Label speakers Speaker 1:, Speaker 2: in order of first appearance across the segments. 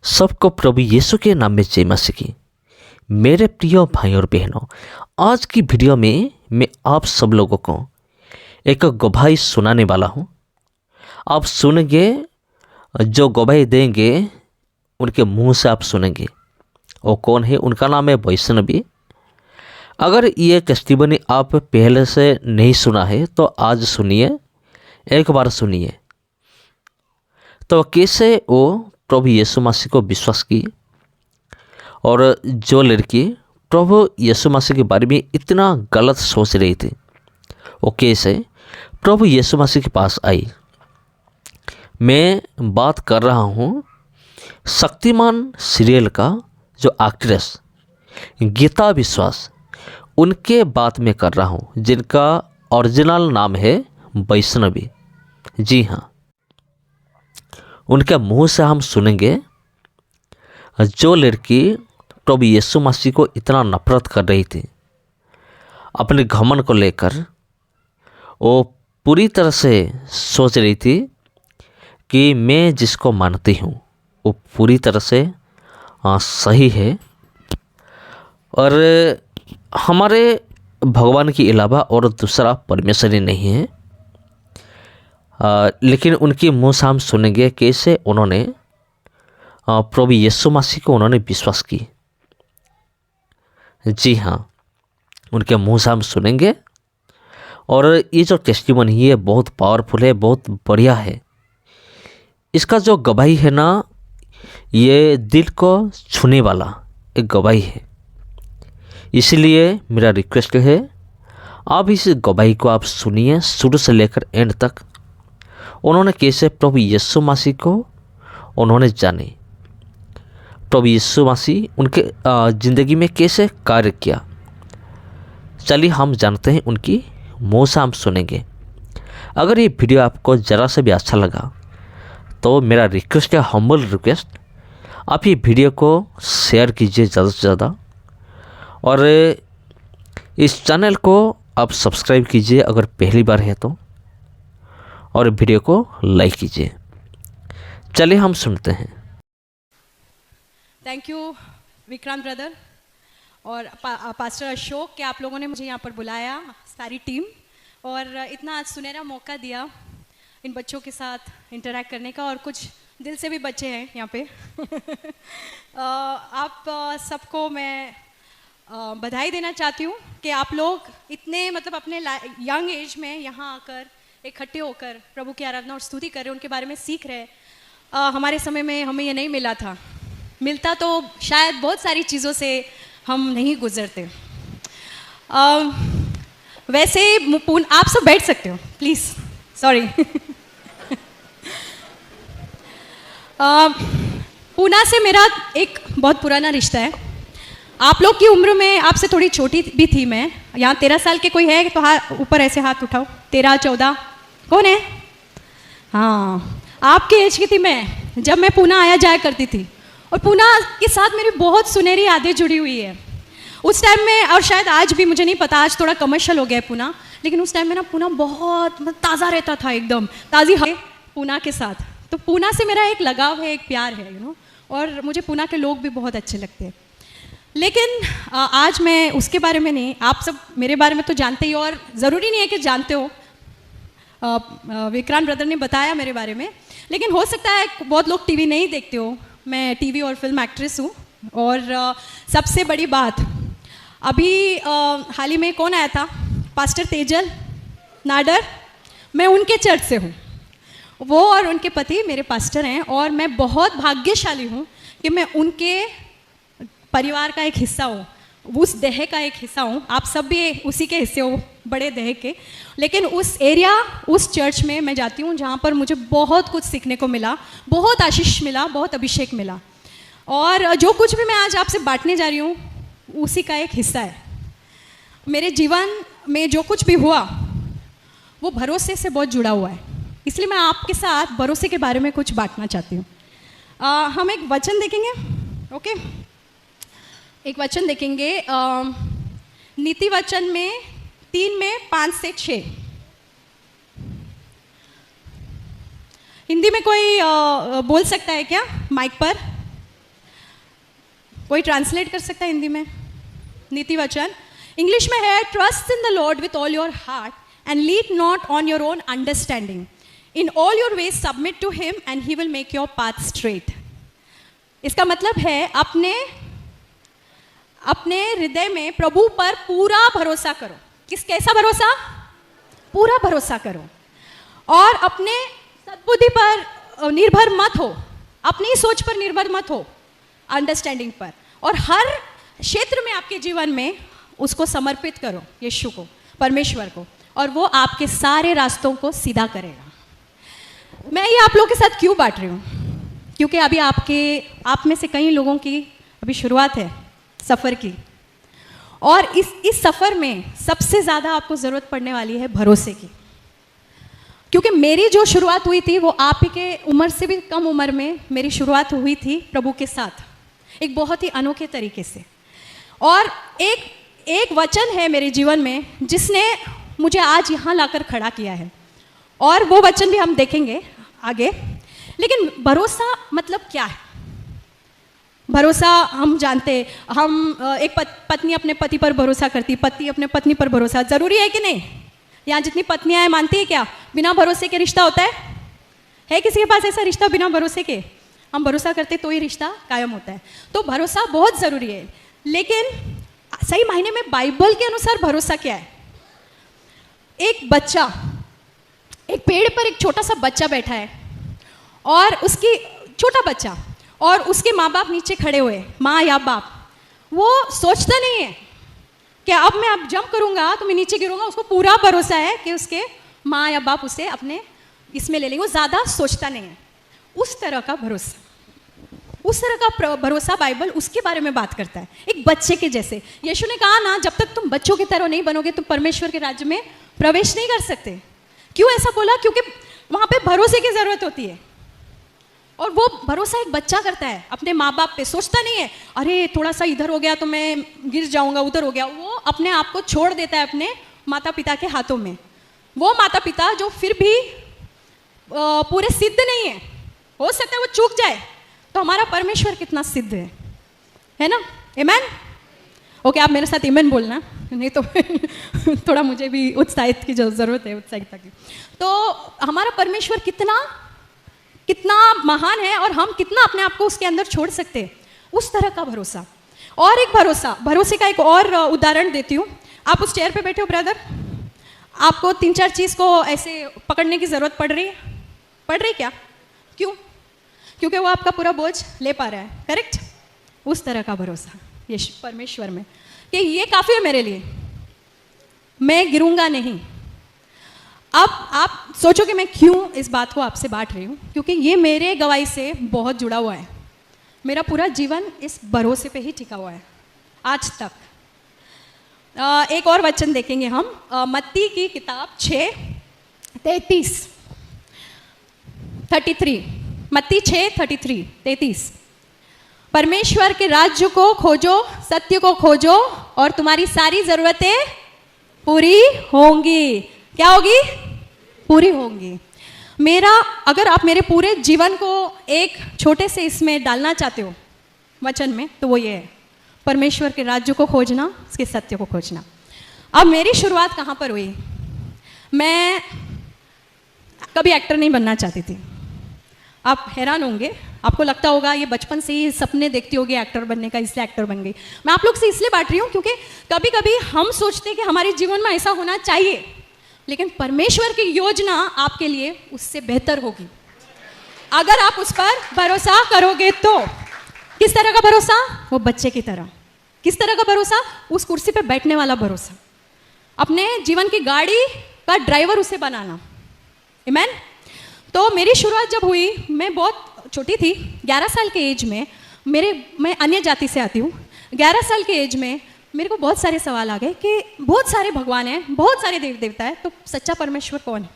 Speaker 1: सबको प्रभु यीशु के नाम में जय मसीह की। मेरे प्रिय भाई और बहनों, आज की वीडियो में मैं आप सब लोगों को एक गवाही सुनाने वाला हूँ। आप सुनेंगे, जो गवाही देंगे उनके मुंह से आप सुनेंगे। वो कौन है? उनका नाम है वैष्णवी। अगर ये टेस्टिमनी आप पहले से नहीं सुना है तो आज सुनिए, एक बार सुनिए। तो कैसे वो प्रभु यीशु मसीह को विश्वास की, और जो लड़की प्रभु यीशु मसीह के बारे में इतना गलत सोच रही थी, वो कैसे प्रभु यीशु मसीह के पास आई। मैं बात कर रहा हूँ शक्तिमान सीरियल का जो एक्ट्रेस गीता विश्वास, उनके बात में कर रहा हूँ, जिनका ओरिजिनल नाम है वैष्णवी। जी हाँ, उनके मुंह से हम सुनेंगे जो लड़की प्रभु यीशु मसीह को इतना नफरत कर रही थी अपने घमंड को लेकर। वो पूरी तरह से सोच रही थी कि मैं जिसको मानती हूँ वो पूरी तरह से सही है, और हमारे भगवान के अलावा और दूसरा परमेश्वर ही नहीं है। लेकिन उनके मुँह से हम सुनेंगे कैसे उन्होंने प्रभु यीशु मसीह को उन्होंने विश्वास की। जी हाँ, उनके मुँह से हम सुनेंगे। और ये जो टेस्टिमनी है बहुत पावरफुल है, बहुत बढ़िया है। इसका जो गवाही है ना, ये दिल को छूने वाला एक गवाही है। इसलिए मेरा रिक्वेस्ट है, आप इस गवाही को आप सुनिए शुरू से लेकर एंड तक। उन्होंने कैसे प्रभु यीशु मसीह को उन्होंने जाने, प्रभु यीशु मसीह उनके ज़िंदगी में कैसे कार्य किया। चलिए हम जानते हैं, उनकी मुँह से हम सुनेंगे। अगर ये वीडियो आपको ज़रा से भी अच्छा लगा तो मेरा रिक्वेस्ट है, हम्बल रिक्वेस्ट, आप ये वीडियो को शेयर कीजिए ज़्यादा से ज़्यादा, और इस चैनल को आप सब्सक्राइब कीजिए अगर पहली बार है तो, और वीडियो को लाइक कीजिए। चलिए हम सुनते हैं।
Speaker 2: थैंक यू विक्रांत ब्रदर और पास्टर अशोक कि आप लोगों ने मुझे यहाँ पर बुलाया, सारी टीम, और इतना आज सुनहरा मौका दिया इन बच्चों के साथ इंटरैक्ट करने का। और कुछ दिल से भी बच्चे हैं यहाँ पे आप सबको मैं बधाई देना चाहती हूँ कि आप लोग इतने अपने यंग एज में यहाँ आकर इकट्ठे होकर प्रभु की आराधना और स्तुति कर रहे हैं, उनके बारे में सीख रहे हैं। हमारे समय में हमें ये नहीं मिला था, मिलता तो शायद बहुत सारी चीज़ों से हम नहीं गुजरते। वैसे आप सब बैठ सकते हो प्लीज़, सॉरी पूना से मेरा एक बहुत पुराना रिश्ता है। आप लोग की उम्र में आपसे थोड़ी छोटी भी थी मैं। यहाँ 13 साल के कोई है तो ऊपर ऐसे हाथ उठाओ। 13, 14 कौन है? हाँ, आपके एज की थी मैं जब मैं पूना आया जाया करती थी, और पूना के साथ मेरी बहुत सुनहरी यादें जुड़ी हुई है उस टाइम में। और शायद आज भी, मुझे नहीं पता, आज थोड़ा कमर्शियल हो गया है पूना, लेकिन उस टाइम में ना पूना बहुत ताज़ा रहता था, एकदम ताज़ी है पूना के साथ। तो पूना से मेरा एक लगाव है, एक प्यार है, और मुझे पूना के लोग भी बहुत अच्छे लगते हैं। लेकिन आज मैं उसके बारे में नहीं, आप सब मेरे बारे में तो जानते ही, और ज़रूरी नहीं है कि जानते हो। विक्रांत ब्रदर ने बताया मेरे बारे में, लेकिन हो सकता है बहुत लोग टीवी नहीं देखते हो। मैं टीवी और फिल्म एक्ट्रेस हूँ। और सबसे बड़ी बात, अभी हाल ही में कौन आया था? पास्टर तेजल नाडर, मैं उनके चर्च से हूँ। वो और उनके पति मेरे पास्टर हैं, और मैं बहुत भाग्यशाली हूँ कि मैं उनके परिवार का एक हिस्सा हूँ, उस देह का एक हिस्सा हूँ। आप सब भी उसी के हिस्से हो, बड़े देह के। लेकिन उस एरिया, उस चर्च में मैं जाती हूँ जहाँ पर मुझे बहुत कुछ सीखने को मिला, बहुत आशीष मिला, बहुत अभिषेक मिला। और जो कुछ भी मैं आज आपसे बांटने जा रही हूँ उसी का एक हिस्सा है। मेरे जीवन में जो कुछ भी हुआ वो भरोसे से बहुत जुड़ा हुआ है, इसलिए मैं आपके साथ भरोसे के बारे में कुछ बांटना चाहती हूँ। हम एक वचन देखेंगे, ओके? एक वचन देखेंगे नीति वचन में 3 में 5 से 6। हिंदी में कोई बोल सकता है क्या माइक पर? कोई ट्रांसलेट कर सकता है हिंदी में? नीति वचन इंग्लिश में है, trust in the Lord with all your heart and lead not on your own understanding, in all your ways submit to him and he will make your path straight. इसका मतलब है अपने हृदय में प्रभु पर पूरा भरोसा करो। कैसा भरोसा? पूरा भरोसा करो। और अपने सद्बुद्धि पर निर्भर मत हो, अपनी सोच पर निर्भर मत हो, अंडरस्टैंडिंग पर। और हर क्षेत्र में आपके जीवन में उसको समर्पित करो, यीशु को, परमेश्वर को, और वो आपके सारे रास्तों को सीधा करेगा। मैं ये आप लोगों के साथ क्यों बांट रही हूँ? क्योंकि अभी आप में से कई लोगों की अभी शुरुआत है सफ़र की, और इस सफ़र में सबसे ज़्यादा आपको ज़रूरत पड़ने वाली है भरोसे की। क्योंकि मेरी जो शुरुआत हुई थी वो आप ही के उम्र से भी कम उम्र में मेरी शुरुआत हुई थी प्रभु के साथ, एक बहुत ही अनोखे तरीके से। और एक वचन है मेरे जीवन में जिसने मुझे आज यहाँ लाकर खड़ा किया है, और वो वचन भी हम देखेंगे आगे। लेकिन भरोसा मतलब क्या है? भरोसा हम जानते, हम एक पत्नी अपने पति पर भरोसा करती, पति अपने पत्नी पर भरोसा, ज़रूरी है कि नहीं? यहाँ जितनी पत्नियां हैं मानती है क्या बिना भरोसे के रिश्ता होता है? है किसी के पास ऐसा रिश्ता बिना भरोसे के? हम भरोसा करते तो ही रिश्ता कायम होता है। तो भरोसा बहुत ज़रूरी है। लेकिन सही मायने में बाइबल के अनुसार भरोसा क्या है? एक बच्चा, एक पेड़ पर एक छोटा सा बच्चा बैठा है, और उसकी छोटा बच्चा और उसके माँ बाप नीचे खड़े हुए, माँ या बाप, वो सोचता नहीं है कि अब मैं जंप करूँगा तो मैं नीचे गिरूंगा। उसको पूरा भरोसा है कि उसके माँ या बाप उसे अपने इसमें ले लेंगे। वो ज़्यादा सोचता नहीं है। उस तरह का भरोसा बाइबल उसके बारे में बात करता है, एक बच्चे के जैसे। यीशु ने कहा ना, जब तक तुम बच्चों की तरह नहीं बनोगे तुम परमेश्वर के राज्य में प्रवेश नहीं कर सकते। क्यों ऐसा बोला? क्योंकि वहाँ पे भरोसे की ज़रूरत होती है, और वो भरोसा एक बच्चा करता है अपने माँ बाप पे। सोचता नहीं है अरे थोड़ा सा इधर हो गया तो मैं गिर जाऊंगा, उधर हो गया। वो अपने आप को छोड़ देता है अपने माता पिता के हाथों में। वो माता पिता जो फिर भी पूरे सिद्ध नहीं है, हो सकता है वो चूक जाए, तो हमारा परमेश्वर कितना सिद्ध है ना? आमेन। ओके, आप मेरे साथ आमेन बोलना, नहीं तो थोड़ा मुझे भी उत्साहित की ज़रूरत है, उत्साहित की। तो हमारा परमेश्वर कितना महान है, और हम कितना अपने आप को उसके अंदर छोड़ सकते हैं, उस तरह का भरोसा। और एक भरोसे का एक और उदाहरण देती हूँ। आप उस चेयर पे बैठे हो ब्रदर, आपको 3-4 चीज़ को ऐसे पकड़ने की ज़रूरत पड़ रही क्या? क्यों? क्योंकि वो आपका पूरा बोझ ले पा रहा है, करेक्ट? उस तरह का भरोसा ये परमेश्वर में, कि ये काफ़ी है मेरे लिए, मैं गिरूंगा नहीं। अब आप सोचो कि मैं क्यों इस बात को आपसे बांट रही हूँ? क्योंकि ये मेरे गवाही से बहुत जुड़ा हुआ है। मेरा पूरा जीवन इस भरोसे पे ही टिका हुआ है आज तक। एक और वचन देखेंगे हम, मत्ती की किताब 6:33, मत्ती 6:33। परमेश्वर के राज्य को खोजो, सत्य को खोजो, और तुम्हारी सारी ज़रूरतें पूरी होंगी। क्या होगी? पूरी होंगी। अगर आप मेरे पूरे जीवन को एक छोटे से इसमें डालना चाहते हो वचन में, तो वो ये है, परमेश्वर के राज्य को खोजना, उसके सत्य को खोजना। अब मेरी शुरुआत कहाँ पर हुई? मैं कभी एक्टर नहीं बनना चाहती थी। आप हैरान होंगे, आपको लगता होगा ये बचपन से ही सपने देखती होगी एक्टर बनने का, इसलिए एक्टर बन गई। मैं आप लोग से इसलिए बांट रही हूँ क्योंकि कभी कभी हम सोचते हैं कि हमारे जीवन में ऐसा होना चाहिए, लेकिन परमेश्वर की योजना आपके लिए उससे बेहतर होगी अगर आप उस पर भरोसा करोगे तो। किस तरह का भरोसा? वो बच्चे की तरह। किस तरह का भरोसा? उस कुर्सी पे बैठने वाला भरोसा, अपने जीवन की गाड़ी का ड्राइवर उसे बनाना। आमेन। तो मेरी शुरुआत जब हुई, मैं बहुत छोटी थी, 11 साल के एज में। मैं अन्य जाति से आती हूँ। 11 साल के एज में मेरे को बहुत सारे सवाल आ गए कि बहुत सारे भगवान हैं, बहुत सारे देव देवता है, तो सच्चा परमेश्वर कौन है?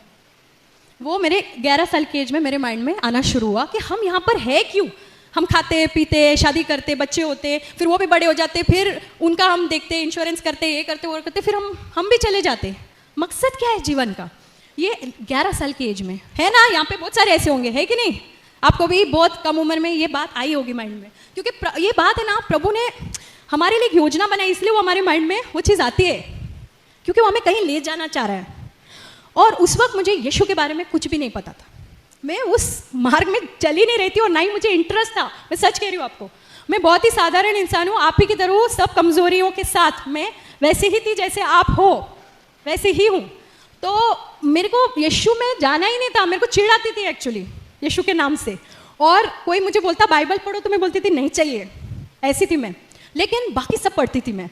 Speaker 2: वो मेरे 11 साल की एज में मेरे माइंड में आना शुरू हुआ कि हम यहाँ पर है क्यों? हम खाते पीते, शादी करते, बच्चे होते, फिर वो भी बड़े हो जाते, फिर उनका हम देखते, इंश्योरेंस करते, ये करते, वो करते, फिर हम भी चले जाते। मकसद क्या है जीवन का? ये 11 साल की एज में है ना? यहाँ पे बहुत सारे ऐसे होंगे, है कि नहीं? आपको भी बहुत कम उम्र में ये बात आई होगी माइंड में, क्योंकि ये बात है ना, प्रभु ने हमारे लिए एक योजना बनाई, इसलिए वो हमारे माइंड में वो चीज़ आती है, क्योंकि वो हमें कहीं ले जाना चाह रहा है। और उस वक्त मुझे यीशु के बारे में कुछ भी नहीं पता था, मैं उस मार्ग में चल ही नहीं रही थी और ना ही मुझे इंटरेस्ट था। मैं सच कह रही हूँ आपको, मैं बहुत ही साधारण इंसान हूँ, आप ही की तरह हूँ, सब कमजोरियों के साथ मैं वैसे ही थी जैसे आप हो, वैसे ही हूँ। तो मेरे को यीशु में जाना ही नहीं था, मेरे को चिढ़ आती थी एक्चुअली यीशु के नाम से। और कोई मुझे बोलता बाइबल पढ़ो तो मैं बोलती थी नहीं चाहिए, ऐसी थी मैं। लेकिन बाकी सब पढ़ती थी मैं,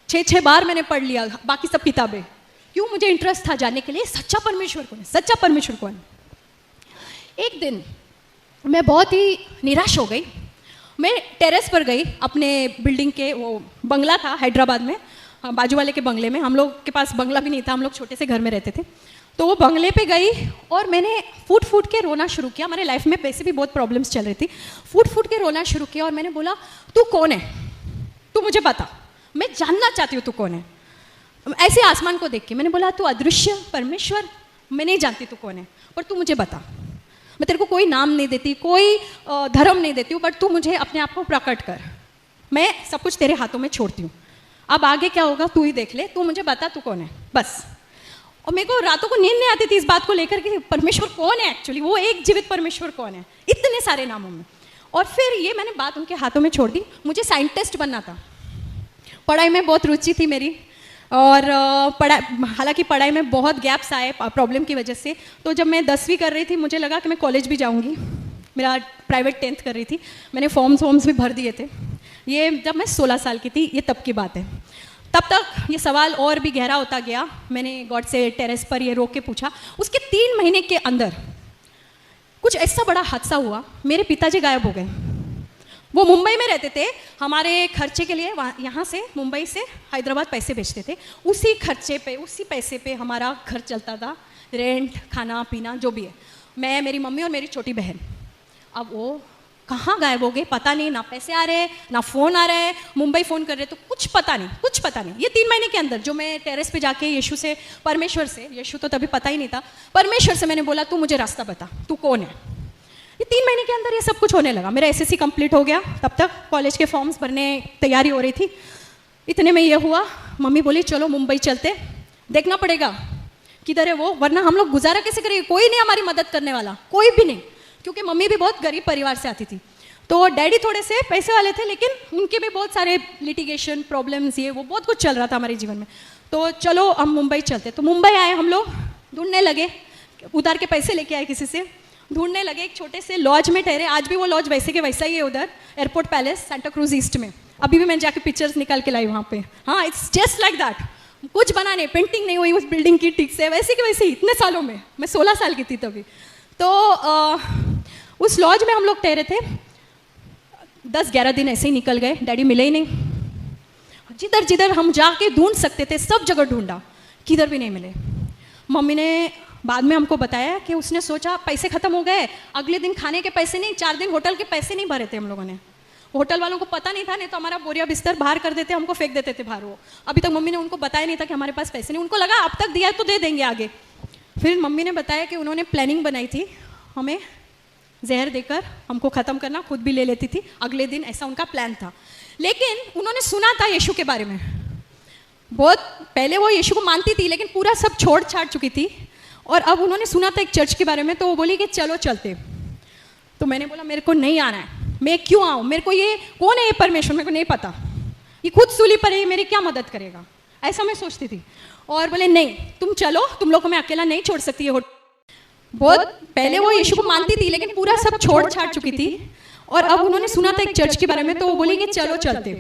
Speaker 2: 6 बार मैंने पढ़ लिया बाकी सब किताबें। क्यों? मुझे इंटरेस्ट था जानने के लिए सच्चा परमेश्वर कौन है, सच्चा परमेश्वर कौन है। एक दिन मैं बहुत ही निराश हो गई, मैं टेरेस पर गई, अपने बिल्डिंग के, वो बंगला था हैदराबाद में, बाजू वाले के बंगले में, हम लोग के पास बंगला भी नहीं था, हम लोग छोटे से घर में रहते थे। तो वो बंगले पे गई और मैंने फूट फूट के रोना शुरू किया। हमारे लाइफ में वैसे भी बहुत प्रॉब्लम्स चल रही थी, फूट फूट के रोना शुरू किया और मैंने बोला तू कौन है, तू मुझे बता, मैं जानना चाहती हूँ तू कौन है। ऐसे आसमान को देख के मैंने बोला तू अदृश्य परमेश्वर, मैं नहीं जानती तू कौन है, पर तू मुझे बता। मैं तेरे को कोई नाम नहीं देती, कोई धर्म नहीं देती हूँ, बट तू मुझे अपने आप को प्रकट कर, मैं सब कुछ तेरे हाथों में छोड़ती हूँ। अब आगे क्या होगा तू ही देख ले, तू मुझे बता तू कौन है बस। और मेरे को रातों को नींद नहीं आती थी इस बात को लेकर कि परमेश्वर कौन है एक्चुअली, वो एक जीवित परमेश्वर कौन है इतने सारे नामों में। और फिर ये मैंने बात उनके हाथों में छोड़ दी। मुझे साइंटिस्ट बनना था, पढ़ाई में बहुत रुचि थी मेरी, और हालांकि पढ़ाई में बहुत गैप्स आए प्रॉब्लम की वजह से। तो जब मैं 10वीं कर रही थी मुझे लगा कि मैं कॉलेज भी जाऊंगी, मेरा प्राइवेट 10th कर रही थी, मैंने फॉर्म्स भी भर दिए थे। ये जब मैं 16 साल की थी, ये तब की बात है। तब तक ये सवाल और भी गहरा होता गया। मैंने गॉड से टेरेस पर ये रोक के पूछा। उसके 3 महीने के अंदर कुछ ऐसा बड़ा हादसा हुआ, मेरे पिताजी गायब हो गए। वो मुंबई में रहते थे, हमारे खर्चे के लिए यहाँ से मुंबई से हैदराबाद पैसे भेजते थे, उसी खर्चे पे, उसी पैसे पे हमारा घर चलता था, रेंट, खाना पीना जो भी है, मैं, मेरी मम्मी और मेरी छोटी बहन। अब वो कहाँ गायब हो गए पता नहीं, ना पैसे आ रहे ना फ़ोन आ रहा है, मुंबई फ़ोन कर रहे तो कुछ पता नहीं, कुछ पता नहीं। ये 3 महीने के अंदर जो मैं टेरेस पे जाके यीशु से, परमेश्वर से, यीशु तो तभी पता ही नहीं था, परमेश्वर से मैंने बोला तू मुझे रास्ता बता, तू कौन है। ये 3 महीने के अंदर ये सब कुछ होने लगा। मेरा SSC कंप्लीट हो गया, तब तक कॉलेज के फॉर्म्स भरने तैयारी हो रही थी। इतने में ये हुआ, मम्मी बोली चलो मुंबई चलते, देखना पड़ेगा किधर है वो, वरना हम लोग गुजारा कैसे करेंगे, कोई नहीं हमारी मदद करने वाला, कोई भी नहीं, क्योंकि मम्मी भी बहुत गरीब परिवार से आती थी। तो डैडी थोड़े से पैसे वाले थे, लेकिन उनके भी बहुत सारे लिटिगेशन प्रॉब्लम्स, ये वो बहुत कुछ चल रहा था हमारे जीवन में। तो चलो हम मुंबई चलते। तो मुंबई आए हम लोग, ढूंढने लगे, उधार के पैसे लेके आए किसी से, ढूंढने लगे, एक छोटे से लॉज में ठहरे। आज भी वो लॉज वैसे के वैसा ही है उधर, airport palace, Santa cruise east में। अभी भी मैं जाके पिक्चर्स निकाल के लाई वहाँ पे। हाँ, इट्स जस्ट लाइक दैट, कुछ बना नहीं, पेंटिंग नहीं हुई उस बिल्डिंग की ठीक से, वैसे के वैसे ही इतने सालों में। मैं 16 साल की थी तभी। तो उस लॉज में हम लोग ठहरे थे। 10-11 दिन ऐसे ही निकल गए, डैडी मिले ही नहीं। जिधर जिधर हम जाके ढूंढ सकते थे सब जगह ढूंढा, किधर भी नहीं मिले। मम्मी ने बाद में हमको बताया कि उसने सोचा पैसे खत्म हो गए, अगले दिन खाने के पैसे नहीं, 4 दिन होटल के पैसे नहीं भरे थे हम लोगों ने। होटल वालों को पता नहीं था, नहीं तो हमारा बोरिया बिस्तर बाहर कर देते, हमको फेंक देते थे बाहर। वो अभी तक मम्मी ने उनको बताया नहीं था कि हमारे पास पैसे नहीं, उनको लगा अब तक दिया तो दे देंगे आगे। फिर मम्मी ने बताया कि उन्होंने प्लानिंग बनाई थी हमें जहर देकर हमको ख़त्म करना, खुद भी ले लेती थी अगले दिन, ऐसा उनका प्लान था। लेकिन उन्होंने सुना था यीशु के बारे में, बहुत पहले वो यीशु को मानती थी, लेकिन पूरा सब छोड़ छाड़ चुकी थी। और अब उन्होंने सुना था एक चर्च के बारे में, तो वो बोली कि चलो चलते। तो मैंने बोला मेरे को नहीं आना है, मैं क्यों आऊँ, मेरे को ये कौन है ये परमेश्वर, मेरे को नहीं पता, ये खुद सूली पर है, मेरी क्या मदद करेगा, ऐसा मैं सोचती थी। और बोले नहीं तुम चलो, तुम लोग को मैं अकेला नहीं छोड़ सकती है। बहुत पहले वो यीशु को मानती थी, लेकिन पूरा सब छोड़ छाड़ चुकी थी। और अब उन्होंने सुना था एक चर्च के बारे में, तो वो बोली कि चलो चलते।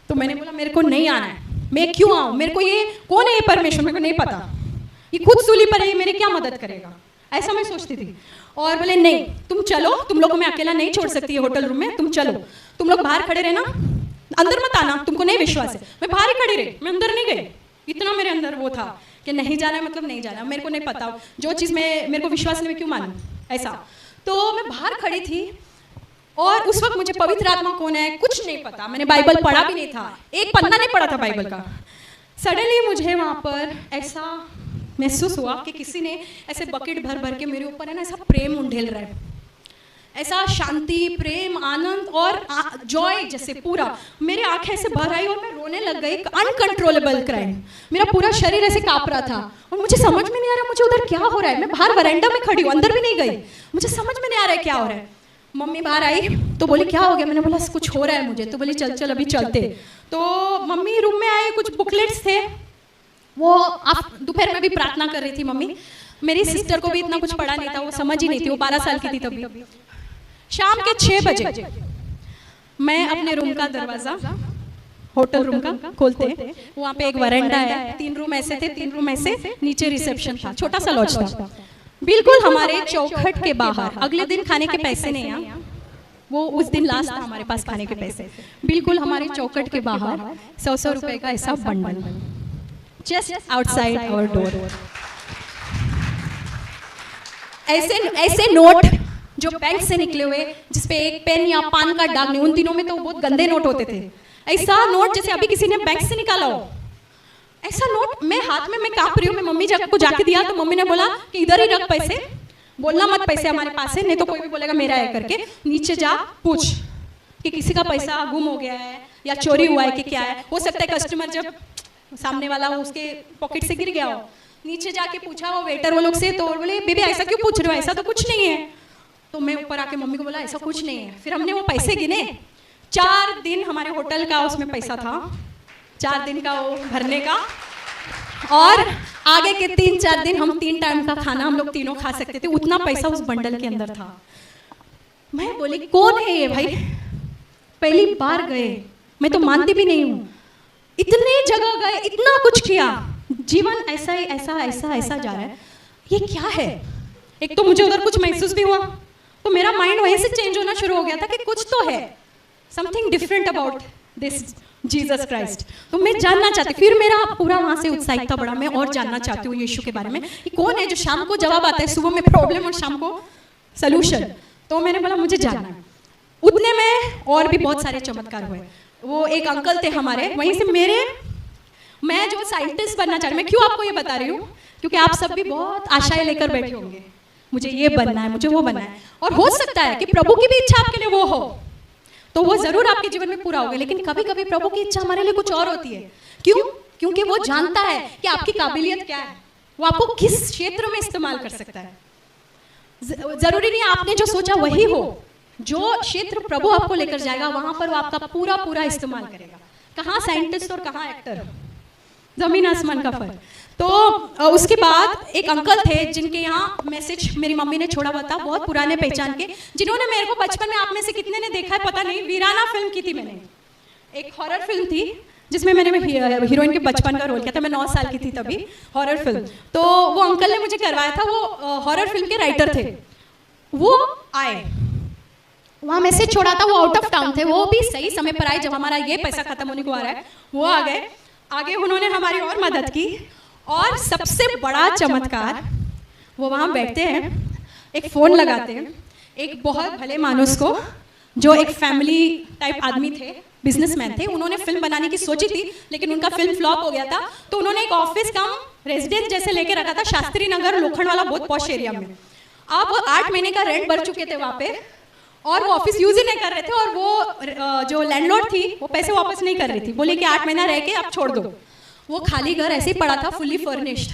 Speaker 2: तो मैंने बोला मेरे को नहीं आना है, मैं क्यों आऊँ, मेरे को ये कौन है ये परमेश्वर, मेरे को नहीं पता, ये खुद सूली पर है, मेरी क्या मदद करेगा, ऐसा मैं सोचती थी। और बोले नहीं तुम चलो, तुम लोग को मैं अकेला नहीं छोड़ सकती है होटल रूम में, तुम चलो, तुम लोग बाहर खड़े रहना, अंदर मत आना, तुमको नहीं विश्वास है। मैं बाहर ही खड़ी रही, मैं अंदर नहीं गई। इतना मेरे अंदर वो था कि नहीं जाना है मतलब नहीं जाना, मेरे को नहीं पता, जो चीज़ में मेरे को विश्वास नहीं, मैं क्यों मानूं, ऐसा। तो मैं बाहर खड़ी थी और उस वक्त मुझे पवित्र आत्मा कौन है कुछ नहीं पता, मैंने बाइबल पढ़ा भी नहीं था, एक पन्ना नहीं पढ़ा था बाइबल का। सडनली मुझे वहाँ पर ऐसा महसूस हुआ कि किसी ने ऐसे बकेट भर भर के मेरे ऊपर है ना ऐसा प्रेम उंडेल रहा है, ऐसा शांति, प्रेम, आनंद और जॉय जैसे पूरा मेरे आंखें ऐसे भर आई और मैं रोने लग गई। अनकंट्रोलेबल क्राइम, मेरा पूरा शरीर ऐसे कांप रहा था और मुझे समझ में नहीं आ रहा मुझे उधर क्या हो रहा है। मैं बाहर वरांडा में खड़ी हूँ, अंदर भी नहीं गई, मुझे समझ में नहीं आ रहा है क्या हो रहा है। मम्मी बाहर आई तो बोली क्या हो गया, मैंने बोला कुछ हो रहा है मुझे, तो बोली चल चल अभी चलते। तो मम्मी रूम में आए, कुछ बुकलेट्स थे, वो आप दोपहर में भी प्रार्थना कर रही थी मम्मी। मेरी सिस्टर को भी इतना कुछ पढ़ा नहीं था, वो समझ ही नहीं थी, वो 12 साल की थी तभी। शाम के 6 बजे मैं अपने रूम का दरवाजा, होटल रूम का खोलते, वहाँ पे एक वरांडा है, 3 रूम ऐसे थे, 3 रूम ऐसे, नीचे रिसेप्शन था, छोटा सा लॉज था, बिल्कुल हमारे चौखट के बाहर। अगले दिन खाने के पैसे नहीं आए, वो उस दिन लास्ट था हमारे पास खाने के पैसे। बिल्कुल हमारे चौखट के बाहर 100 रुपए का ऐसा bundle, just outside our door. ऐसे नोट जो बैंक से निकले हुए, जिसपे एक पेन या पान का दाग नहीं, उन दिनों में तो बहुत गंदे नोट होते थे। ऐसा नोट जैसे अभी किसी ने बैंक से निकाला हो, ऐसा नोट मैं हाथ में, मैं कांप रही हूँ। मैं मम्मी को जाके दिया तो मम्मी ने बोला कि इधर ही रख पैसे, बोलना मत पैसे हमारे पास है, नहीं तो कोई भी बोलेगा मेरा है करके। नीचे जा पूछ कि किसी का पैसा गुम हो गया है या चोरी हुआ है कि क्या है। हो सकता है कस्टमर जब सामने वाला उसके पॉकेट से गिर गया हो। नीचे जाके पूछा वो वेटर वो लोग से, तो बोले बेबी ऐसा क्यों पूछ रहे हो, ऐसा तो कुछ नहीं है। तो मैं ऊपर आके मम्मी को बोला ऐसा कुछ नहीं है। फिर हमने वो पैसे गिने, 4 दिन हमारे होटल का उसमें पैसा था, 4 दिन का वो भरने का, और आगे के 3-4 दिन हम 3 टाइम का खाना हम लोग तीनों खा सकते थे, उतना पैसा उस बंडल के अंदर था। मैं बोली कौन है ये भाई, पहली बार गए, मैं तो मानती भी नहीं हूँ, इतनी जगह गए, इतना कुछ किया, जीवन ऐसा ही ऐसा जा रहा है, ये क्या है। एक तो मुझे उधर कुछ महसूस भी हुआ, तो मेरा माइंड वहीं से चेंज होना शुरू हो गया था कि कुछ तो है, something different about this Jesus Christ. तो मैं जानना चाहती, फिर मेरा पूरा वहां से उत्साहिकता बढ़ा, मैं और जानना चाहती हूँ यीशु के बारे में कि कौन है जो शाम को जवाब आता है, सुबह में प्रॉब्लम और शाम को सलूशन। तो मैंने बोला मुझे जानना है। उतने में और भी बहुत सारे चमत्कार हुए। वो एक अंकल थे हमारे, वहीं से मैं जो साइंटिस्ट बनना चाह रही हूँ, मैं क्यों आपको ये बता रही हूँ, क्योंकि आप सब भी बहुत आशाएं लेकर बैठे होंगे, मुझे ये बनना है, मुझे वो बनना है, और हो सकता है कि प्रभु की भी इच्छा आपके लिए वो हो, तो वो जरूर आपके जीवन में पूरा होगा। लेकिन कभी कभी प्रभु की इच्छा हमारे लिए कुछ और होती है। क्यों? क्योंकि वो जानता है कि आपकी काबिलियत क्या है, वो आपको किस क्षेत्र में इस्तेमाल कर सकता है। जरूरी नहीं आपने जो सोचा वही हो, जो क्षेत्र प्रभु आपको लेकर जाएगा वहां पर वो आपका पूरा इस्तेमाल करेगा। कहाँ साइंटिस्ट और कहाँ एक्टर, जमीन आसमान का फर्क। तो उसके बाद एक अंकल थे जिनके यहाँ मैसेज मेरी मम्मी ने छोड़ा हुआ था, बहुत पुराने पहचान के, जिन्होंने मेरे को बचपन में, आप में से कितने ने देखा है पता नहीं, वीराना फिल्म की थी मैंने, एक हॉरर फिल्म थी जिसमें मैंने हीरोइन के बचपन का रोल किया था। मैं 9 साल की थी तभी, हॉरर फिल्म। तो वो अंकल ने मुझे करवाया था, वो हॉरर फिल्म के राइटर थे। वो आए, वहाँ मैसेज छोड़ा था, वो आउट ऑफ टाउन थे, वो भी सही समय पर आए जब हमारा ये पैसा खत्म होने को आ रहा है। वो आ गए, आगे उन्होंने हमारी और मदद की, और सबसे बड़ा चमत्कार, वो वहाँ बैठते हैं, एक फ़ोन लगाते हैं, एक बहुत भले मानुस को, जो एक फैमिली टाइप आदमी थे, बिजनेसमैन थे, उन्होंने फिल्म बनाने की सोची थी लेकिन उनका फिल्म फ्लॉप हो गया था। तो उन्होंने एक ऑफिस कम रेजिडेंस जैसे लेके रखा था शास्त्री नगर लोखंडवाला, बहुत पॉश एरिया में। अब 8 महीने का रेंट भर चुके थे वहाँ पे, और वो ऑफिस यूज ही नहीं कर रहे थे, और वो जो लैंडलॉर्ड थी वो पैसे वापस नहीं कर रही थी, बोले कि 8 महीना रह के आप छोड़ दो। वो खाली घर ऐसे ही पड़ा था, फुल्ली फर्निश्ड।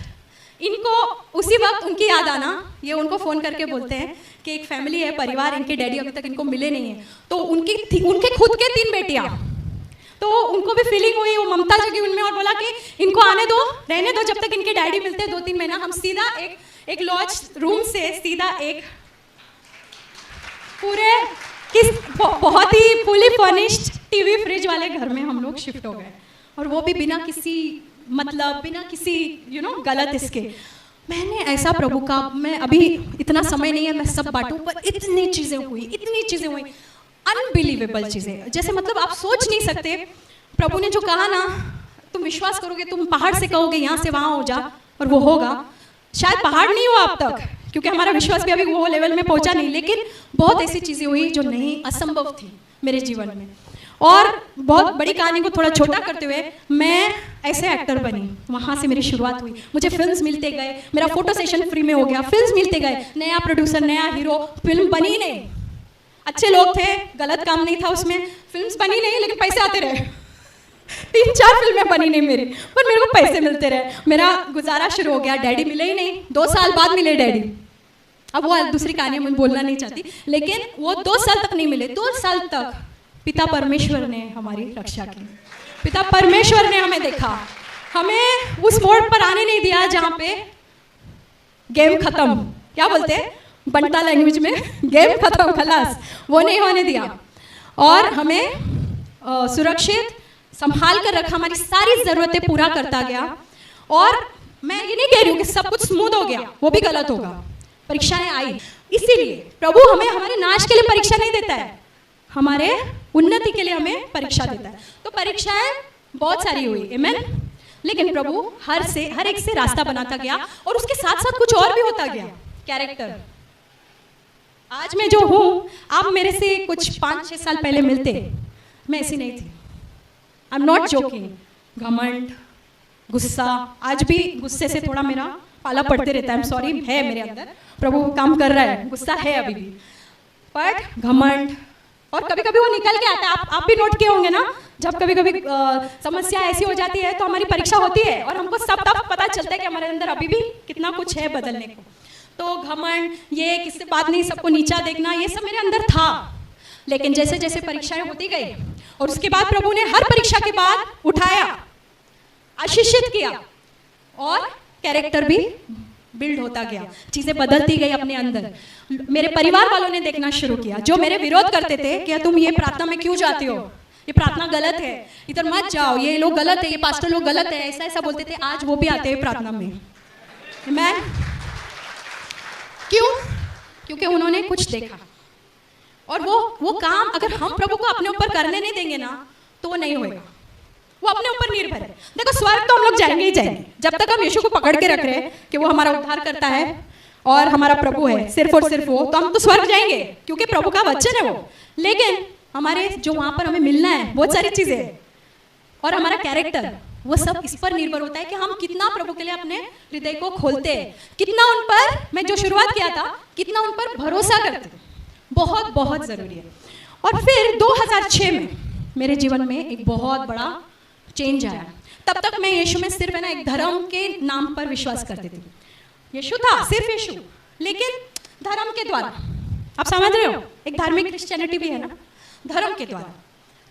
Speaker 2: इनको उसी वक्त उनकी याद आना, ये उनको फ़ोन करके बोलते हैं कि एक फैमिली है, परिवार, इनके डैडी अभी तक इनको मिले नहीं है। तो उनके खुद के 3 बेटियाँ, तो उनको भी फीलिंग हुई, वो ममता जगी उनमें, और बोला कि इनको आने दो, रहने दो, जब तक इनके डैडी मिलते 2-3 महीना हम सीधा एक लॉज रूम से सीधा एक पूरे बहुत ही फुली फर्निश्ड टीवी फ्रिज वाले घर में हम लोग शिफ्ट हो गए, और वो भी बिना किसी मतलब, बिना किसी गलत इसके। मैंने ऐसा प्रभु का, मैं अभी इतना समय नहीं है मैं सब बांटूं, पर इतनी चीज़ें हुई, अनबिलीवेबल चीज़ें, जैसे मतलब आप सोच नहीं सकते। प्रभु ने जो कहा ना, तुम विश्वास करोगे, तुम पहाड़ से कहोगे यहाँ से वहाँ हो जा, और वो होगा। शायद पहाड़ नहीं हुआ अब तक, क्योंकि हमारा विश्वास भी अभी वो लेवल में पहुंचा नहीं, लेकिन बहुत ऐसी चीज़ें हुई जो नहीं, असंभव थी मेरे जीवन में। और बहुत बड़ी कहानी को थोड़ा छोटा करते हुए, मैं ऐसे एक्टर बनी, वहाँ से मेरी शुरुआत हुई। मुझे फिल्म्स मिलते गए, मेरा फोटो सेशन फ्री में हो गया, फिल्म्स मिलते गए, नया प्रोड्यूसर, नया हीरो, फिल्म बनी नहीं, अच्छे लोग थे, गलत काम नहीं था उसमें, फिल्म्स बनी नहीं लेकिन पैसे आते रहे। 3-4 फिल्में बनी नहीं मेरी, पर मेरे को पैसे मिलते रहे, मेरा गुजारा शुरू हो गया। डैडी मिले ही नहीं, 2 साल बाद मिले डैडी। अब वो दूसरी कहानी मैं बोलना नहीं चाहती, लेकिन वो 2 साल तक नहीं मिले। 2 साल तक पिता परमेश्वर ने हमारी रक्षा की, पिता परमेश्वर ने हमें देखा, हमें उस मोड़ पर आने नहीं दिया जहाँ पे गेम खत्म, क्या बोलते हैं बंटा लैंग्वेज में, गेम खत्म, खलास, वो नहीं होने दिया। और हमें सुरक्षित संभाल कर रखा, हमारी सारी ज़रूरतें पूरा करता गया। और मैं ये नहीं कह रही हूँ कि सब कुछ स्मूथ हो गया, वो भी गलत होगा, परीक्षाएं आई। इसीलिए प्रभु हमें हमारे नाश के लिए परीक्षा नहीं देता है, हमारे उन्नति के लिए हमें परीक्षा देता है। तो परीक्षाएं बहुत सारी हुई, आमीन। लेकिन प्रभु हर एक से रास्ता बनाता गया, और उसके साथ साथ कुछ और भी होता गया। कैरेक्टर, आज मैं जो हूँ, आप मेरे से कुछ 5-6 साल पहले मिलते, मैं ऐसी नहीं थी। I am not joking. घमंड, गुस्सा, आज भी गुस्से से थोड़ा मेरा पाला पड़ते रहता है। आई एम सॉरी, है मेरे अंदर, प्रभु काम कर रहा है, गुस्सा है अभी भी, बट घमंड, और कभी कभी वो निकल के आता है। आप भी नोट किए होंगे ना, जब कभी कभी समस्या ऐसी हो जाती है तो हमारी परीक्षा होती है, और हमको सब तब पता चलता है कि हमारे अंदर अभी भी कितना कुछ है बदलने को। तो घमंड, ये किससे बात नहीं, सबको नीचा देखना, ये सब मेरे अंदर था। लेकिन जैसे जैसे परीक्षाएं होती गई, और उसके बाद प्रभु ने हर परीक्षा के बाद उठाया, आशीषित किया, और कैरेक्टर भी बिल्ड होता गया, चीजें बदलती गई अपने अंदर। मेरे परिवार वालों ने देखना शुरू किया, जो मेरे विरोध करते थे कि तुम ये प्रार्थना में क्यों जाती हो, ये प्रार्थना गलत है, इधर मत जाओ, ये लोग गलत है, ये पास्टर लोग गलत है, ऐसा ऐसा बोलते थे, आज वो भी आते हैं प्रार्थना में। मैं क्यों? क्योंकि उन्होंने कुछ देखा, और वो काम अगर हम प्रभु को अपने ऊपर करने नहीं देंगे ना, तो वो नहीं होएगा। वो अपने ऊपर निर्भर है। देखो, स्वर्ग तो हम लोग जाएंगे ही जाएंगे, जब तक हम यीशु को पकड़ के रख रहे हैं कि वो हमारा उद्धार करता है और हमारा प्रभु है, सिर्फ और सिर्फ वो, तो हम तो स्वर्ग जाएंगे, क्योंकि प्रभु का वचन है वो। लेकिन हमारे जो वहां पर हमें मिलना है, बहुत सारी चीजें हैं, और हमारा कैरेक्टर, वो सब इस पर निर्भर होता है कि हम कितना प्रभु के लिए अपने हृदय को खोलते हैं, कितना उन पर, मैं जो शुरुआत किया था, कितना उन पर भरोसा करते हैं, बहुत बहुत जरूरी है। और फिर 2006 में मेरे जीवन में एक बहुत बड़ा चेंज आया। तब तक मैं यीशु में सिर्फ है ना एक धर्म के नाम पर विश्वास करती थी। यीशु था, सिर्फ यीशु, लेकिन धर्म के द्वारा, आप समझ रहे हो, एक धार्मिक क्रिश्चियनिटी भी है ना, धर्म के द्वारा।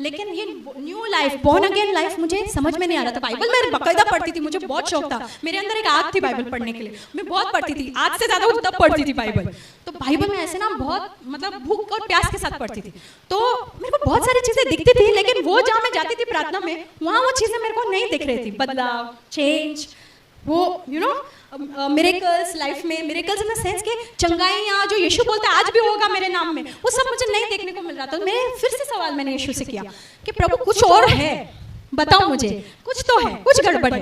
Speaker 2: लेकिन ये new life, born again life मुझे समझ में नहीं आ रहा था। बाइबल मैं बकायदा पढ़ती थी, मुझे बहुत शौक था, मेरे अंदर एक आग थी बाइबल पढ़ने के लिए, मैं बहुत पढ़ती थी, आज से ज्यादा तब पढ़ती थी बाइबल। तो बाइबल में ऐसे ना बहुत मतलब भूख और प्यास के साथ पढ़ती थी, तो मेरे को बहुत सारी चीजें दिखती थी, लेकिन वो जहाँ मैं जाती थी प्रार्थना में, वहाँ वो चीजें मेरे को नहीं दिख रही थी। बदलाव, चेंज, वो मिरेकल्स लाइफ में, मिरेकल्स इन द सेंस के चंगाइयाँ जो यीशु बोलता है आज भी होगा मेरे नाम में, वो सब मुझे नहीं देखने को मिल रहा था। मैं फिर से सवाल मैंने यीशु से किया कि प्रभु कुछ और है, बताओ मुझे, कुछ तो है, कुछ गड़बड़ है,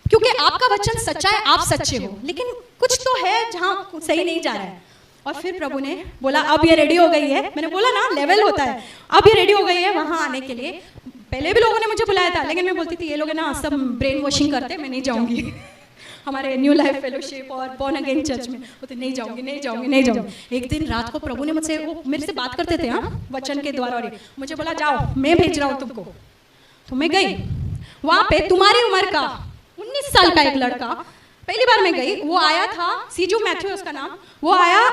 Speaker 2: क्योंकि आपका वचन सच्चा है, आप सच्चे हो, लेकिन कुछ तो है जहाँ सही नहीं जा रहा है। और फिर प्रभु ने बोला अब ये रेडी हो गई है, मैंने बोला ना लेवल होता है, अब ये रेडी हो गई है वहाँ आने के लिए। पहले भी लोगों ने मुझे बुलाया था, लेकिन मैं बोलती थी ये लोग ना सब ब्रेन वॉशिंग करते, मैं नहीं जाऊँगी हमारे न्यू लाइफ फेलोशिप और बॉर्न अगेन चर्च में, बोलते नहीं जाऊँगी नहीं जाऊँगी नहीं जाऊँगी। एक दिन रात को प्रभु ने मुझसे, वो मेरे से बात करते थे हाँ वचन के द्वारा, और मुझे बोला जाओ मैं भेज रहा हूँ तुमको। तो मैं गई वहाँ पे, तुम्हारी उम्र का 19 साल का एक लड़का, पहली बार मैं गई, वो आया था, सीजू मैथ्यू उसका नाम, वो आया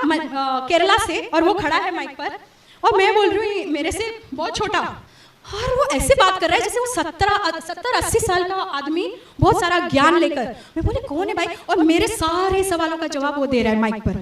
Speaker 2: केरला से, और वो खड़ा है माइक पर, और मैं बोल रही हूँ मेरे से बहुत छोटा, और वो ऐसे बात कर रहा है जैसे वो 70-80 साल का आदमी, बहुत सारा ज्ञान लेकर। मैं बोले कौन है भाई, और मेरे सारे सवालों का जवाब वो दे रहा है माइक पर।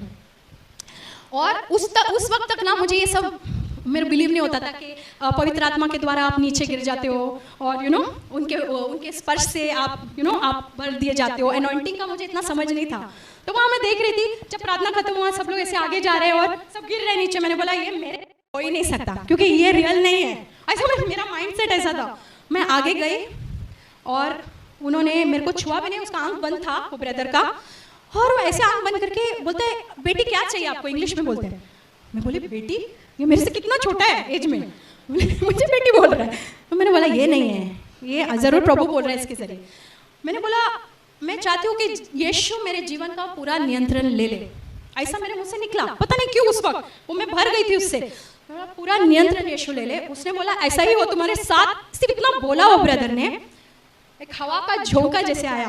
Speaker 2: और उस वक्त तक ना मुझे ये सब मेरे बिलीव नहीं होता था कि पवित्र आत्मा के द्वारा आप नीचे गिर जाते हो, और उनके स्पर्श से आप आप भर दिए जाते हो, एनॉइंटिंग का मुझे इतना समझ नहीं था। तो वहाँ मैं देख रही थी, जब प्रार्थना खत्म हुआ सब लोग ऐसे आगे जा रहे हैं और सब गिर रहे नीचे। मैंने बोला ये मेरे हो ही नहीं सकता, क्योंकि ये रियल नहीं है, ऐसा मेरा माइंडसेट ऐसा था। मैं आगे गई और उन्होंने मेरे को छुआ भी नहीं, उसका आंख बंद था वो ब्रदर का, और वो ऐसे आंख बंद करके बोलते हैं बेटी क्या चाहिए आपको, इंग्लिश में बोलते हैं। मैं बोली बेटी, ये मेरे से कितना छोटा है एज में, मुझे बेटी बोल रहा है। तो मैंने बोला ये नहीं है, ये जरूर प्रभु बोल रहा है इसके जरिए। मैंने बोला मैं चाहती हूँ कि यीशु मेरे जीवन का पूरा नियंत्रण ले ले, ऐसा मेरे मुंह से निकला, पता नहीं क्यों उस वक्त वो मैं भर गई थी उससे। मैं बोला, पूरा नियंत्रण यीशु ले ले। उसने बोला ऐसा ही हो तुम्हारे साथ, सिर्फ इतना बोला वो ब्रदर ने, एक हवा का झोंका जैसे आया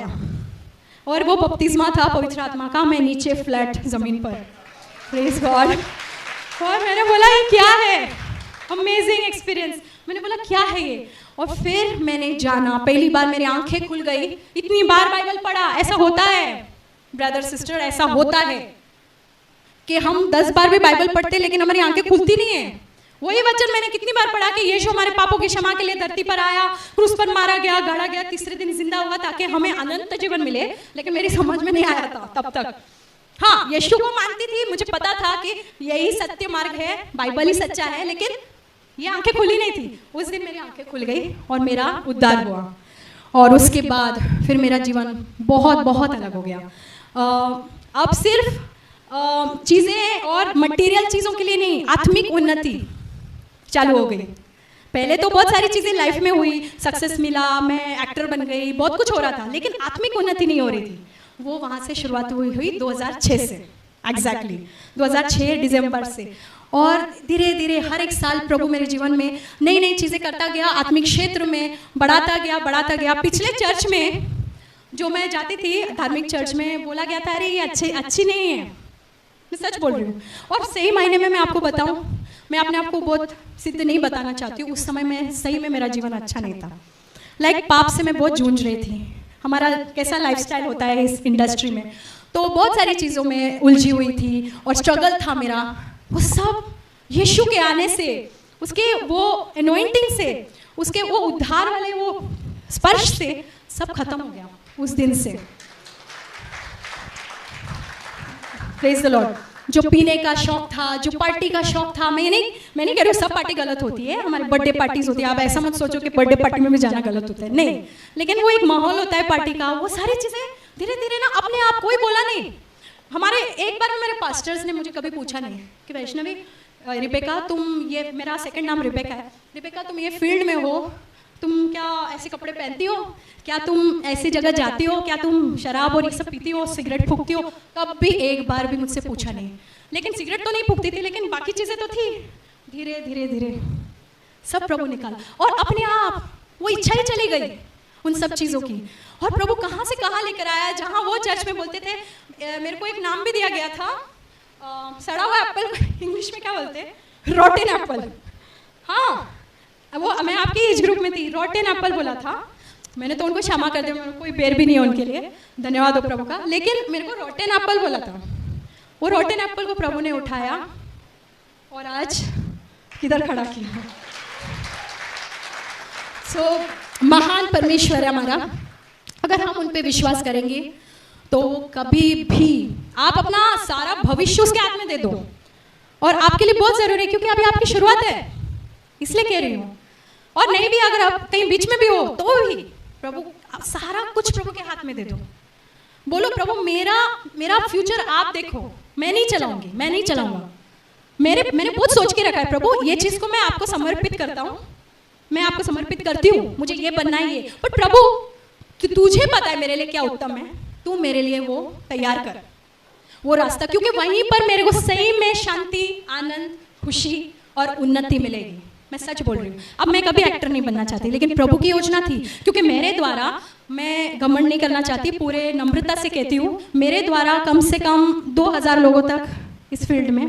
Speaker 2: और वो बपतिस्मा था पवित्र आत्मा का। मैं नीचे फ्लैट जमीन पर, प्रेज गॉड। और मैंने बोला ये क्या है, अमेजिंग एक्सपीरियंस। मैंने बोला क्या है ये, और फिर मैंने जाना, पहली बार मेरी आंखें खुल गई। इतनी बार बाइबल पढ़ा, ऐसा होता है ब्रदर सिस्टर, ऐसा होता है कि हम 10 बार भी बाइबल पढ़ते लेकिन हमारी आंखें खुलती नहीं है। वही वचन मैंने कितनी बार पढ़ा कि यीशु हमारे पापों की क्षमा के लिए धरती पर आया, क्रूस पर मारा गया, गाड़ा गया, तीसरे दिन जिंदा हुआ ताकि हमें अनंत जीवन मिले। लेकिन मेरी समझ में नहीं आया था तब तक। हाँ, यीशु को मानती थी, मुझे पता था कि यही सत्य मार्ग है, बाइबल ही सच्चा है, लेकिन ये आंखें खुली नहीं थी। उस दिन मेरी आंखें खुल गई और मेरा उद्धार हुआ। और उसके बाद फिर मेरा जीवन बहुत बहुत अलग हो गया। अब सिर्फ चीज़ें और मटेरियल चीज़ों के लिए नहीं, आत्मिक उन्नति चालू हो गई। पहले तो बहुत सारी चीज़ें लाइफ में हुई, सक्सेस मिला, मैं एक्टर बन गई, बहुत कुछ हो रहा था, लेकिन आत्मिक उन्नति नहीं हो रही थी। वो वहाँ से शुरुआत हुई 2006 से, एग्जैक्टली 2006 दिसंबर से। और धीरे धीरे हर एक साल प्रभु मेरे जीवन में नई नई चीज़ें करता गया, आत्मिक क्षेत्र में बढ़ाता गया। पिछले चर्च में जो मैं जाती थी, धार्मिक चर्च में, बोला गया था अरे ये अच्छी नहीं है। मैं सच बोल रही हूँ। और सही मायने में मैं आपको बताऊँ, मैं अपने आप को बहुत सिद्ध नहीं बताना चाहती हूँ, उस समय में सही में मेरा जीवन अच्छा नहीं था। लाइक पाप से मैं बहुत जूझ रही थी। हमारा कैसा लाइफस्टाइल होता है इस इंडस्ट्री में, तो बहुत सारी चीज़ों में उलझी हुई थी और स्ट्रगल था मेरा। वो सब यीशु के आने से, उसके वो एनॉइंटिंग से, उसके वो उद्धार वाले वो स्पर्श से सब खत्म हो गया उस दिन से। Praise the Lord. जो पीने का शौक था, जो पार्टी का शौक था, मैं नहीं कह रही हूँ सब पार्टी गलत होती है, हमारी बर्थडे पार्टीज होती है, आप ऐसा मत सोचो कि बर्थडे पार्टी में भी जाना गलत होता है, नहीं, लेकिन वो एक माहौल होता है पार्टी का। वो सारी चीज़ें धीरे धीरे ना अपने आप, कोई बोला नहीं। हमारे एक बार मेरे पास्टर्स ने मुझे कभी पूछा नहीं कि वैष्णवी, रिबेका तुम, ये मेरा सेकंड नाम रिबेका है, रिबेका तुम ये फील्ड में हो, तुम क्या ऐसे कपड़े पहनती हो, क्या तुम ऐसी जगह जाती हो, क्या तुम शराब और ये सब पीती हो, सिगरेट फूकती हो? कभी एक बार भी मुझसे पूछा नहीं। लेकिन सिगरेट तो नहीं फूकती थी, लेकिन बाकी चीज़ें तो थी। धीरे धीरे धीरे सब प्रभु निकाला और अपने आप वो इच्छा ही चली गई उन सब चीज़ों की। और प्रभु कहाँ से कहाँ लेकर आया, जहाँ वो चर्च में बोलते थे, मेरे को एक नाम भी दिया गया था, सड़ा हुआ एप्पल इंग्लिश में क्या बोलते हैं, रोटेन एप्पल। हाँ, वो मैं आपकी एज ग्रुप में थी, रोटेन एप्पल बोला था। मैंने तो उनको क्षमा कर दिया, कोई बेर भी नहीं है उनके लिए, धन्यवाद हो प्रभु का। लेकिन मेरे को रोटेन एप्पल बोला था। वो रोटेन एप्पल को प्रभु ने उठाया और आज किधर खड़ा किया। महान परमेश्वर है हमारा। अगर हम उन पे विश्वास करेंगे तो कभी भी, आप अपना सारा भविष्य उसके हाथ में दे दो, और आपके लिए बहुत जरूरी है, क्योंकि अभी आपकी शुरुआत है, इसलिए कह रही हूँ। और नहीं भी, अगर आप कहीं बीच में भी हो तो भी प्रभु, सारा कुछ प्रभु के हाथ में दे दो। बोलो प्रभु मेरा फ्यूचर आप देखो, मैं नहीं चलाऊंगी, मैं नहीं चलाऊंगा। मैंने बहुत सोच के रखा है प्रभु, ये चीज को मैं आपको समर्पित करता हूँ, मैं आपको समर्पित करती हूँ, मुझे ये बनना ही है। बट प्रभु तुझे पता है मेरे लिए क्या उत्तम है, तू मेरे लिए वो तैयार कर वो रास्ता, क्योंकि वहीं पर मेरे को सही में शांति, आनंद, खुशी और उन्नति मिलेगी। मैं सच बोल रही हूँ। अब मैं कभी एक्टर नहीं बनना चाहती, लेकिन प्रभु की योजना थी, क्योंकि मेरे द्वारा, मैं घमंड नहीं करना चाहती, पूरे नम्रता से कहती हूँ, मेरे द्वारा कम से कम 2000 लोगों तक इस फील्ड में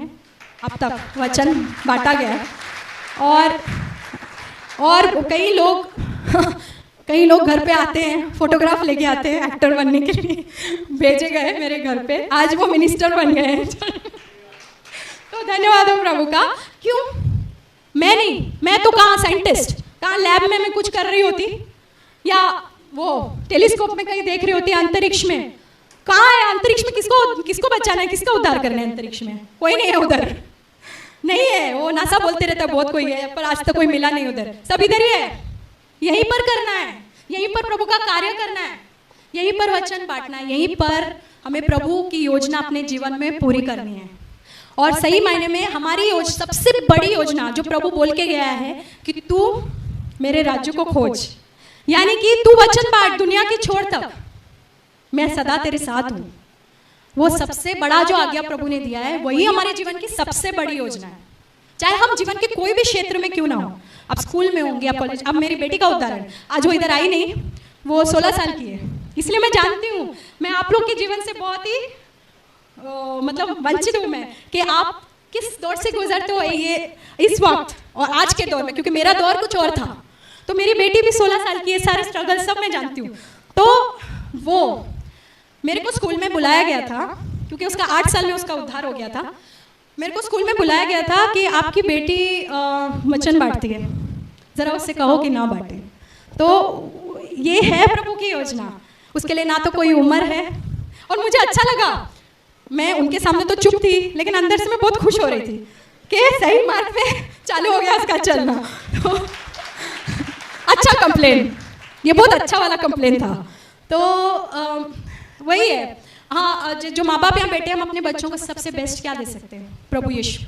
Speaker 2: अब तक वचन बांटा गया है। और कई लोग घर पे आते हैं, फोटोग्राफ लेके आते हैं एक्टर बनने के लिए, भेजे गए मेरे घर पे, आज वो मिनिस्टर बन गए हैं। तो धन्यवाद हो प्रभु का। क्यों? मैं तो कहाँ साइंटिस्ट, कहाँ लैब में मैं कुछ कर रही होती, या वो टेलीस्कोप में कहीं देख रही होती अंतरिक्ष में। कहाँ है अंतरिक्ष में? किसको बचाना है, किसका उद्धार करना है अंतरिक्ष में? कोई नहीं है उधर, नहीं है। वो नासा बोलते रहता है बहुत कोई है, पर आज तक कोई मिला नहीं उधर, सब इधर ही है। यहीं पर करना है, यहीं पर प्रभु का कार्य करना है, यहीं पर वचन बांटना है, यहीं पर हमें प्रभु की योजना अपने जीवन में पूरी करनी है। और सही मायने में हमारी सबसे बड़ी योजना जो प्रभु बोल के गया है कि तू मेरे राज्य को खोज, यानी कि तू वचन बांट दुनिया की छोर तक, मैं सदा तेरे साथ हूँ। वो सबसे बड़ा जो आज्ञा प्रभु ने दिया है, वही हमारे जीवन की सबसे बड़ी योजना है। चाहे हम जीवन के कोई भी क्षेत्र में क्यों ना हो, अब स्कूल में होंगे या कॉलेज। अब मेरी बेटी का उदाहरण, आज वो इधर आई नहीं, वो 16 साल की है, इसलिए मैं जानती हूँ, मैं आप लोग के जीवन से बहुत ही मतलब वंचित हूँ मैं, कि आप किस दौर से गुजरते हो ये इस वक्त और आज के दौर में, क्योंकि मेरा दौर कुछ और था। तो मेरी बेटी भी 16 साल की है, सारे स्ट्रगल सब मैं जानती हूँ। तो वो मेरे को स्कूल में बुलाया गया था, क्योंकि उसका 8 साल में उसका उद्धार हो गया था। मेरे को स्कूल में बुलाया गया था कि आपकी बेटी वचन बांटती है, ज़रा उससे कहो कि ना बांटे। तो ये है प्रभु की योजना, उसके लिए ना तो कोई उम्र है। और मुझे अच्छा लगा, मैं उनके सामने तो चुप थी, लेकिन अंदर से मैं बहुत खुश हो रही थी कि सही मार्ग पे चालू हो गया उसका चलना। तो अच्छा कंप्लेन, ये बहुत अच्छा वाला कंप्लेन था। तो वही है, हाँ, जो माँ बाप यहाँ बैठे, हम अपने बच्चों को सबसे बेस्ट क्या दे सकते हैं? प्रभु यीशु।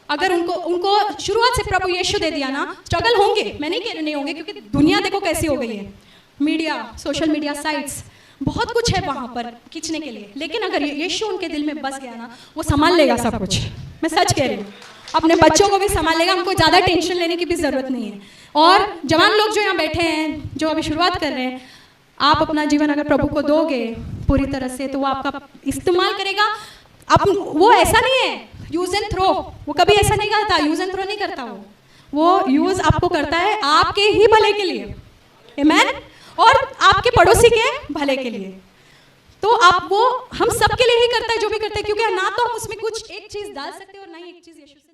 Speaker 2: अगर उनको शुरुआत से प्रभु यीशु दे दिया ना, स्ट्रगल होंगे, मैं नहीं कह रही नहीं होंगे, क्योंकि दुनिया देखो कैसी हो गई है, मीडिया, सोशल मीडिया साइट्स, बहुत कुछ है वहाँ पर खींचने के लिए। लेकिन अगर यीशु उनके दिल में बस गया ना, वो संभाल लेगा सब कुछ। मैं सच कह रही हूँ, अपने बच्चों को भी संभाल लेगा, हमको ज़्यादा टेंशन लेने की भी ज़रूरत नहीं है। और जवान लोग जो यहाँ बैठे हैं, जो अभी शुरुआत कर रहे हैं, आप अपना जीवन अगर प्रभु को दोगे पूरी तरह से, तो वो आपका इस्तेमाल करेगा। अब वो ऐसा नहीं है यूज एंड थ्रो, वो कभी ऐसा नहीं करता, यूज एंड थ्रो नहीं करता, वो यूज आपको करता है आपके ही भले के लिए, आमीन, और आपके पड़ोसी के भले के लिए। तो आप वो हम सब के लिए ही करता है जो भी करता है, क्योंकि ना तो हम उसमें कुछ एक चीज डाल सकते हैं और ना ही एक चीज यीशु से